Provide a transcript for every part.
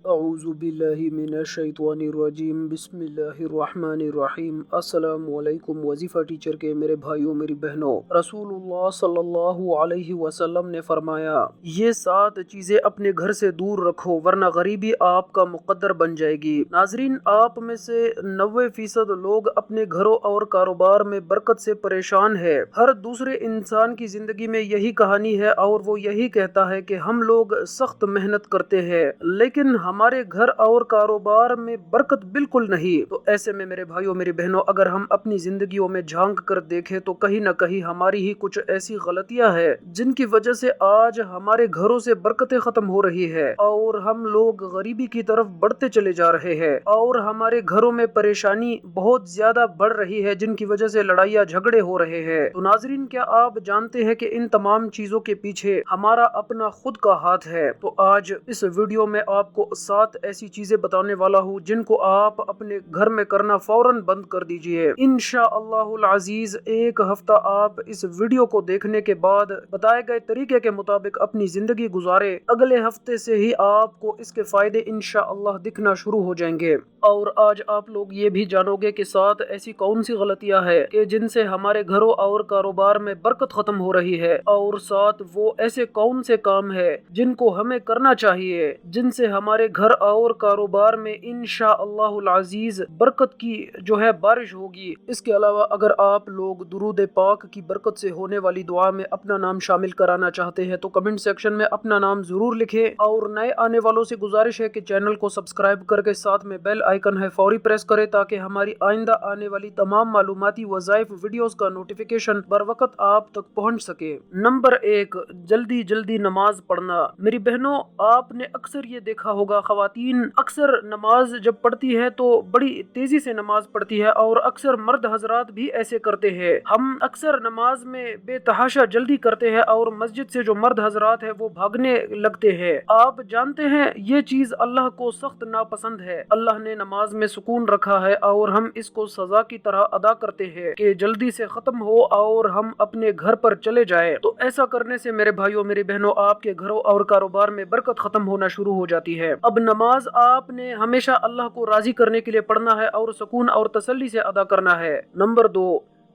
اعوذ باللہ من الشیطان الرجیم بسم اللہ الرحمن الرحیم۔ السلام علیکم۔ وظیفہ ٹیچر کے میرے بھائیوں میری بہنوں، رسول اللہ صلی اللہ علیہ وسلم نے فرمایا، یہ 7 چیزیں اپنے گھر سے دور رکھو ورنہ غریبی آپ کا مقدر بن جائے گی۔ ناظرین، آپ میں سے 90% لوگ اپنے گھروں اور کاروبار میں برکت سے پریشان ہے۔ ہر دوسرے انسان کی زندگی میں یہی کہانی ہے اور وہ یہی کہتا ہے کہ ہم لوگ سخت محنت کرتے ہیں لیکن ہمارے گھر اور کاروبار میں برکت بالکل نہیں۔ تو ایسے میں میرے بھائیوں میری بہنوں، اگر ہم اپنی زندگیوں میں جھانک کر دیکھیں تو کہیں نہ کہیں ہماری ہی کچھ ایسی غلطیاں ہیں جن کی وجہ سے آج ہمارے گھروں سے برکتیں ختم ہو رہی ہے اور ہم لوگ غریبی کی طرف بڑھتے چلے جا رہے ہیں اور ہمارے گھروں میں پریشانی بہت زیادہ بڑھ رہی ہے جن کی وجہ سے لڑائیاں جھگڑے ہو رہے ہیں۔ تو ناظرین، کیا آپ جانتے ہیں کہ ان تمام چیزوں کے پیچھے ہمارا اپنا خود کا ہاتھ ہے؟ تو آج اس ویڈیو میں آپ کو 7 ایسی چیزیں بتانے والا ہوں جن کو آپ اپنے گھر میں کرنا فوراً بند کر دیجئے۔ انشاءاللہ العزیز ایک ہفتہ آپ اس ویڈیو کو دیکھنے کے بعد بتائے گئے طریقے کے مطابق اپنی زندگی گزارے، اگلے ہفتے سے ہی آپ کو اس کے فائدے انشاءاللہ دکھنا شروع ہو جائیں گے۔ اور آج آپ لوگ یہ بھی جانو گے کہ 7 ایسی کون سی غلطیاں ہیں کہ جن سے ہمارے گھروں اور کاروبار میں برکت ختم ہو رہی ہے، اور 7 وہ ایسے کون سے کام ہیں جن کو ہمیں کرنا چاہیے جن سے ہمارے گھر اور کاروبار میں انشاءاللہ العزیز برکت کی جو ہے بارش ہوگی۔ اس کے علاوہ اگر آپ لوگ درود پاک کی برکت سے ہونے والی دعا میں اپنا نام شامل کرانا چاہتے ہیں تو کمنٹ سیکشن میں اپنا نام ضرور لکھیں، اور نئے آنے والوں سے گزارش ہے کہ چینل کو سبسکرائب کر کے ساتھ میں بیل آئیکن ہے فوری پریس کریں تاکہ ہماری آئندہ آنے والی تمام معلوماتی وظائف ویڈیوز کا نوٹیفیکیشن بر وقت آپ تک پہنچ سکے۔ نمبر 1، جلدی نماز پڑھنا۔ میری بہنوں، آپ نے اکثر یہ دیکھا ہوگا، خواتین اکثر نماز جب پڑھتی ہے تو بڑی تیزی سے نماز پڑھتی ہے اور اکثر مرد حضرات بھی ایسے کرتے ہیں۔ ہم اکثر نماز میں بے تحاشا جلدی کرتے ہیں اور مسجد سے جو مرد حضرات ہیں وہ بھاگنے لگتے ہیں۔ آپ جانتے ہیں یہ چیز اللہ کو سخت ناپسند ہے۔ اللہ نے نماز میں سکون رکھا ہے اور ہم اس کو سزا کی طرح ادا کرتے ہیں کہ جلدی سے ختم ہو اور ہم اپنے گھر پر چلے جائیں۔ تو ایسا کرنے سے میرے بھائیوں میری بہنوں، آپ کے گھروں اور کاروبار میں برکت ختم ہونا شروع ہو جاتی ہے۔ اب نماز آپ نے ہمیشہ اللہ کو راضی کرنے کے لیے پڑھنا ہے اور سکون اور تسلی سے ادا کرنا ہے۔ نمبر 2،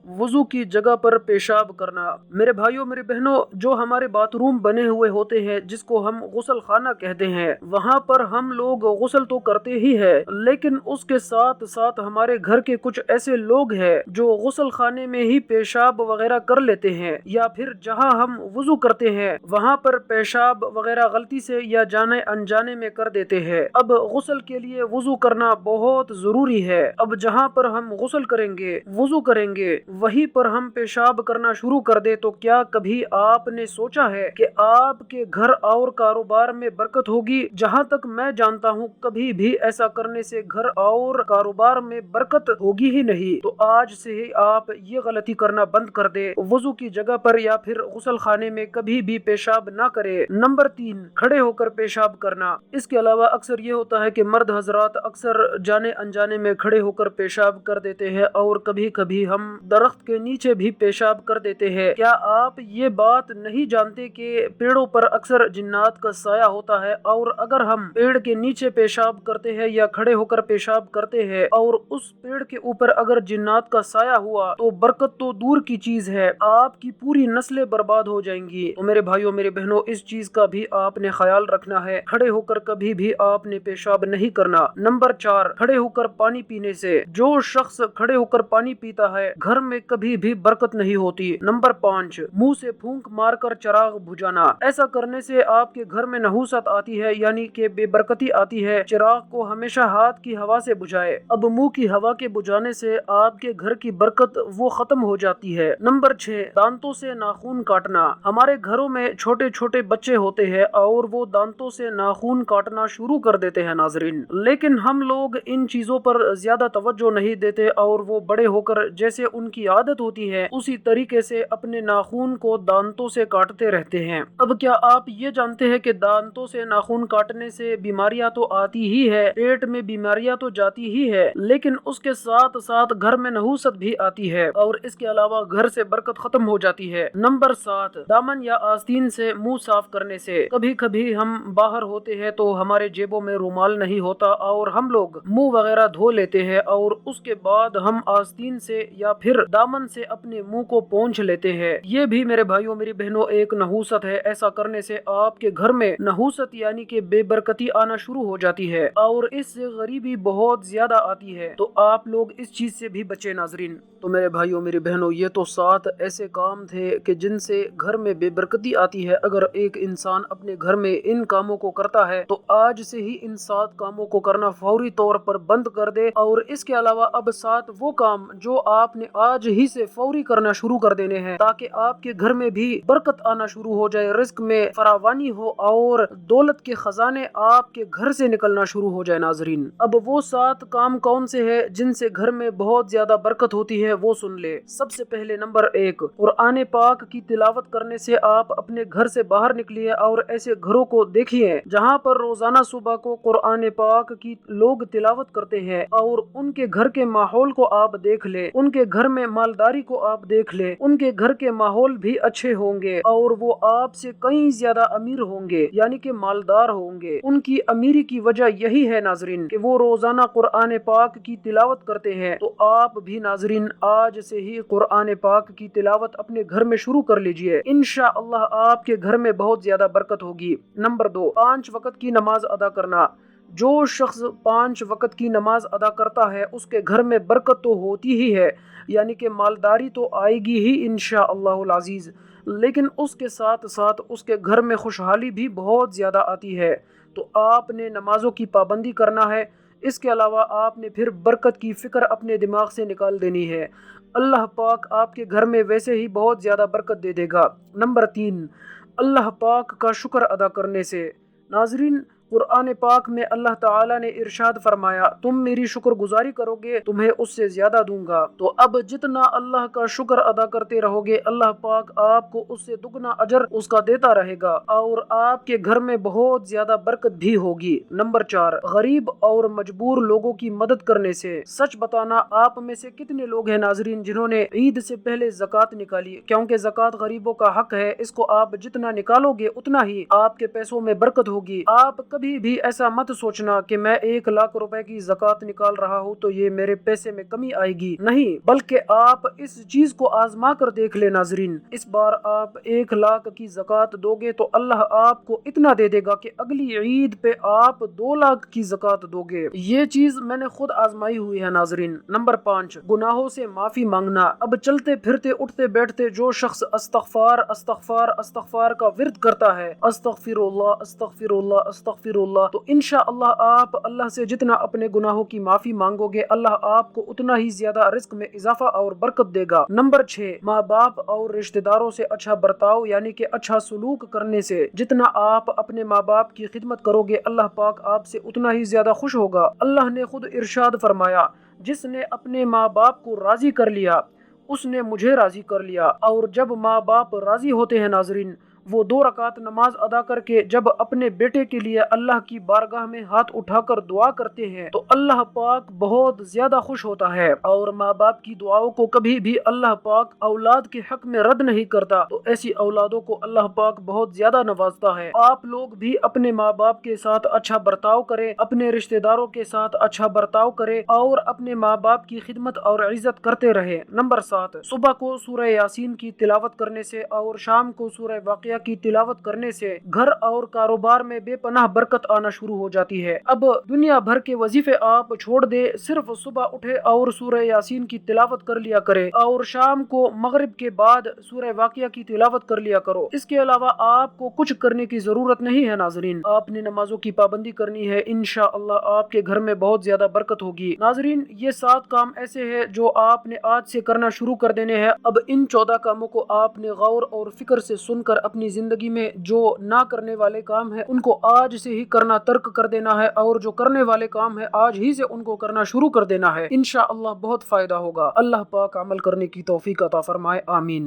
وضو کی جگہ پر پیشاب کرنا۔ میرے بھائیوں میری بہنوں، جو ہمارے باتھ روم بنے ہوئے ہوتے ہیں جس کو ہم غسل خانہ کہتے ہیں، وہاں پر ہم لوگ غسل تو کرتے ہی ہیں لیکن اس کے ساتھ ساتھ ہمارے گھر کے کچھ ایسے لوگ ہیں جو غسل خانے میں ہی پیشاب وغیرہ کر لیتے ہیں، یا پھر جہاں ہم وضو کرتے ہیں وہاں پر پیشاب وغیرہ غلطی سے یا جانے انجانے میں کر دیتے ہیں۔ اب غسل کے لیے وضو کرنا بہت ضروری ہے۔ اب جہاں پر ہم غسل کریں گے، وضو کریں گے، وہیں پر ہم پیشاب کرنا شروع کر دے تو کیا کبھی آپ نے سوچا ہے کہ آپ کے گھر اور کاروبار میں برکت ہوگی؟ جہاں تک میں جانتا ہوں کبھی بھی ایسا کرنے سے گھر اور کاروبار میں برکت ہوگی ہی نہیں۔ تو آج سے ہی آپ یہ غلطی کرنا بند کر دے، وضو کی جگہ پر یا پھر غسل خانے میں کبھی بھی پیشاب نہ کرے۔ نمبر 3، کھڑے ہو کر پیشاب کرنا۔ اس کے علاوہ اکثر یہ ہوتا ہے کہ مرد حضرات اکثر جانے انجانے میں کھڑے ہو کر پیشاب کر دیتے ہیں اور کبھی کبھی ہم درخت کے نیچے بھی پیشاب کر دیتے ہیں۔ کیا آپ یہ بات نہیں جانتے کہ پیڑوں پر اکثر جنات کا سایہ ہوتا ہے، اور اگر ہم پیڑ کے نیچے پیشاب کرتے ہیں یا کھڑے ہو کر پیشاب کرتے ہیں اور اس پیڑ کے اوپر اگر جنات کا سایہ ہوا تو برکت تو دور کی چیز ہے، آپ کی پوری نسلیں برباد ہو جائیں گی۔ تو میرے بھائیوں میرے بہنوں، اس چیز کا بھی آپ نے خیال رکھنا ہے، کھڑے ہو کر کبھی بھی آپ نے پیشاب نہیں کرنا۔ نمبر 4، کھڑے ہو کر پانی پینے سے جو شخص کھڑے ہو کر پانی پیتا ہے گھر میں کبھی بھی برکت نہیں ہوتی۔ نمبر 5، منہ سے پھونک مار کر چراغ بجھانا۔ ایسا کرنے سے آپ کے گھر میں نحوست آتی ہے، یعنی کہ بے برکتی آتی ہے۔ چراغ کو ہمیشہ ہاتھ کی ہوا سے بجھائے۔ اب منہ کی ہوا کے بجھانے سے آپ کے گھر کی برکت وہ ختم ہو جاتی ہے۔ نمبر 6، دانتوں سے ناخن کاٹنا۔ ہمارے گھروں میں چھوٹے چھوٹے بچے ہوتے ہیں اور وہ دانتوں سے ناخن کاٹنا شروع کر دیتے ہیں ناظرین، لیکن ہم لوگ ان چیزوں پر زیادہ توجہ نہیں دیتے اور وہ بڑے ہو کر جیسے ان کی کی عادت ہوتی ہے اسی طریقے سے اپنے ناخون کو دانتوں سے کاٹتے رہتے ہیں۔ اب کیا آپ یہ جانتے ہیں کہ دانتوں سے ناخون کاٹنے سے بیماریاں تو آتی ہی ہے، پیٹ میں بیماریاں تو جاتی ہی ہے، لیکن اس کے ساتھ ساتھ گھر میں نحوست بھی آتی ہے اور اس کے علاوہ گھر سے برکت ختم ہو جاتی ہے۔ نمبر 7، دامن یا آستین سے منہ صاف کرنے سے۔ کبھی کبھی ہم باہر ہوتے ہیں تو ہمارے جیبوں میں رومال نہیں ہوتا اور ہم لوگ منہ وغیرہ دھو لیتے ہیں اور اس کے بعد ہم آستین سے یا پھر دامن سے اپنے منہ کو پونچھ لیتے ہیں۔ یہ بھی میرے بھائیوں میری بہنوں ایک نحوست ہے۔ ایسا کرنے سے آپ کے گھر میں نحوست یعنی کہ بے برکتی آنا شروع ہو جاتی ہے اور اس سے غریبی بہت زیادہ آتی ہے، تو آپ لوگ اس چیز سے بھی بچے ناظرین۔ تو میرے بھائیوں میری بہنوں یہ تو 7 ایسے کام تھے کہ جن سے گھر میں بے برکتی آتی ہے۔ اگر ایک انسان اپنے گھر میں ان کاموں کو کرتا ہے تو آج سے ہی ان 7 کاموں کو کرنا فوری طور پر بند کر دے، اور اس کے علاوہ اب 7 وہ کام جو آپ نے آج ہی سے فوری کرنا شروع کر دینے ہیں تاکہ آپ کے گھر میں بھی برکت آنا شروع ہو جائے، رزق میں فراوانی ہو اور دولت کے خزانے آپ کے گھر سے نکلنا شروع ہو جائے ناظرین۔ اب وہ 7 کام کون سے ہیں جن سے گھر میں بہت زیادہ برکت ہوتی ہے وہ سن لے۔ سب سے پہلے نمبر 1، قرآن پاک کی تلاوت کرنے سے آپ اپنے گھر سے باہر نکلیے اور ایسے گھروں کو دیکھیے جہاں پر روزانہ صبح کو قرآن پاک کی لوگ تلاوت کرتے ہیں اور ان کے گھر کے ماحول کو آپ دیکھ لیں، ان کے گھر میں مالداری کو آپ دیکھ لیں، ان کے گھر کے ماحول بھی اچھے ہوں گے اور وہ آپ سے کئی زیادہ امیر ہوں گے یعنی کہ مالدار ہوں گے۔ ان کی امیری کی وجہ یہی ہے ناظرین کہ وہ روزانہ قرآن پاک کی تلاوت کرتے ہیں، تو آپ بھی ناظرین آج سے ہی قرآن پاک کی تلاوت اپنے گھر میں شروع کر لیجئے، انشاءاللہ آپ کے گھر میں بہت زیادہ برکت ہوگی۔ نمبر 2، 5 وقت کی نماز ادا کرنا۔ جو شخص 5 وقت کی نماز ادا کرتا ہے اس کے گھر میں برکت تو ہوتی ہی ہے، یعنی کہ مالداری تو آئے گی ہی انشاءاللہ العزیز، لیکن اس کے ساتھ ساتھ اس کے گھر میں خوشحالی بھی بہت زیادہ آتی ہے۔ تو آپ نے نمازوں کی پابندی کرنا ہے، اس کے علاوہ آپ نے پھر برکت کی فکر اپنے دماغ سے نکال دینی ہے، اللہ پاک آپ کے گھر میں ویسے ہی بہت زیادہ برکت دے دے گا۔ نمبر 3، اللہ پاک کا شکر ادا کرنے سے۔ ناظرین قرآن پاک میں اللہ تعالیٰ نے ارشاد فرمایا، تم میری شکر گزاری کرو گے تمہیں اس سے زیادہ دوں گا۔ تو اب جتنا اللہ کا شکر ادا کرتے رہو گے اللہ پاک آپ کو اس سے دگنا اجر اس کا دیتا رہے گا اور آپ کے گھر میں بہت زیادہ برکت بھی ہوگی۔ نمبر 4، غریب اور مجبور لوگوں کی مدد کرنے سے۔ سچ بتانا آپ میں سے کتنے لوگ ہیں ناظرین جنہوں نے عید سے پہلے زکوٰۃ نکالی، کیونکہ زکوٰۃ غریبوں کا حق ہے، اس کو آپ جتنا نکالو گے اتنا ہی آپ کے پیسوں میں برکت ہوگی۔ آپ کبھی بھی ایسا مت سوچنا کہ میں 1 لاکھ روپے کی زکوٰۃ نکال رہا ہوں تو یہ میرے پیسے میں کمی آئے گی، نہیں، بلکہ آپ اس چیز کو آزما کر دیکھ لیں ناظرین، اس بار آپ 1 لاکھ کی زکوٰۃ دو گے تو اللہ آپ کو اتنا دے دے گا کہ اگلی عید پہ آپ 2 لاکھ کی زکوٰۃ دو گے۔ یہ چیز میں نے خود آزمائی ہوئی ہے ناظرین۔ نمبر 5، گناہوں سے معافی مانگنا۔ اب چلتے پھرتے اٹھتے بیٹھتے جو شخص استغفار استغفار استغفار کا ورد کرتا ہے، استغفر اللہ استغفر اللہ استغفر اللہ، تو انشاءاللہ آپ اللہ سے جتنا اپنے گناہوں کی معافی مانگو گے اللہ آپ کو اتنا ہی زیادہ رزق میں اضافہ اور برکت دے گا۔ نمبر 6، ماں باپ اور رشتہ داروں سے اچھا برتاؤ یعنی کہ اچھا سلوک کرنے سے۔ جتنا آپ اپنے ماں باپ کی خدمت کرو گے اللہ پاک آپ سے اتنا ہی زیادہ خوش ہوگا۔ اللہ نے خود ارشاد فرمایا، جس نے اپنے ماں باپ کو راضی کر لیا اس نے مجھے راضی کر لیا، اور جب ماں باپ راضی ہوتے ہیں ناظرین وہ 2 رکعت نماز ادا کر کے جب اپنے بیٹے کے لیے اللہ کی بارگاہ میں ہاتھ اٹھا کر دعا کرتے ہیں تو اللہ پاک بہت زیادہ خوش ہوتا ہے، اور ماں باپ کی دعاؤں کو کبھی بھی اللہ پاک اولاد کے حق میں رد نہیں کرتا، تو ایسی اولادوں کو اللہ پاک بہت زیادہ نوازتا ہے۔ آپ لوگ بھی اپنے ماں باپ کے ساتھ اچھا برتاؤ کریں، اپنے رشتہ داروں کے ساتھ اچھا برتاؤ کریں اور اپنے ماں باپ کی خدمت اور عزت کرتے رہیں۔ نمبر 7، صبح کو سورہ یاسین کی تلاوت کرنے سے اور شام کو سورہ واقعہ کی تلاوت کرنے سے گھر اور کاروبار میں بے پناہ برکت آنا شروع ہو جاتی ہے۔ اب دنیا بھر کے وظیفے آپ چھوڑ دے، صرف صبح اٹھے اور سورہ یاسین کی تلاوت کر لیا کرے اور شام کو مغرب کے بعد سورہ واقعہ کی تلاوت کر لیا کرو، اس کے علاوہ آپ کو کچھ کرنے کی ضرورت نہیں ہے ناظرین۔ آپ نے نمازوں کی پابندی کرنی ہے، انشاءاللہ آپ کے گھر میں بہت زیادہ برکت ہوگی۔ ناظرین یہ 7 کام ایسے ہیں جو آپ نے آج سے کرنا شروع کر دینے ہیں۔ اب ان 14 کاموں کو آپ نے غور اور فکر سے سن کر اپنی اپنی زندگی میں جو نہ کرنے والے کام ہیں ان کو آج سے ہی کرنا ترک کر دینا ہے، اور جو کرنے والے کام ہیں آج ہی سے ان کو کرنا شروع کر دینا ہے۔ انشاءاللہ بہت فائدہ ہوگا۔ اللہ پاک عمل کرنے کی توفیق عطا فرمائے، آمین۔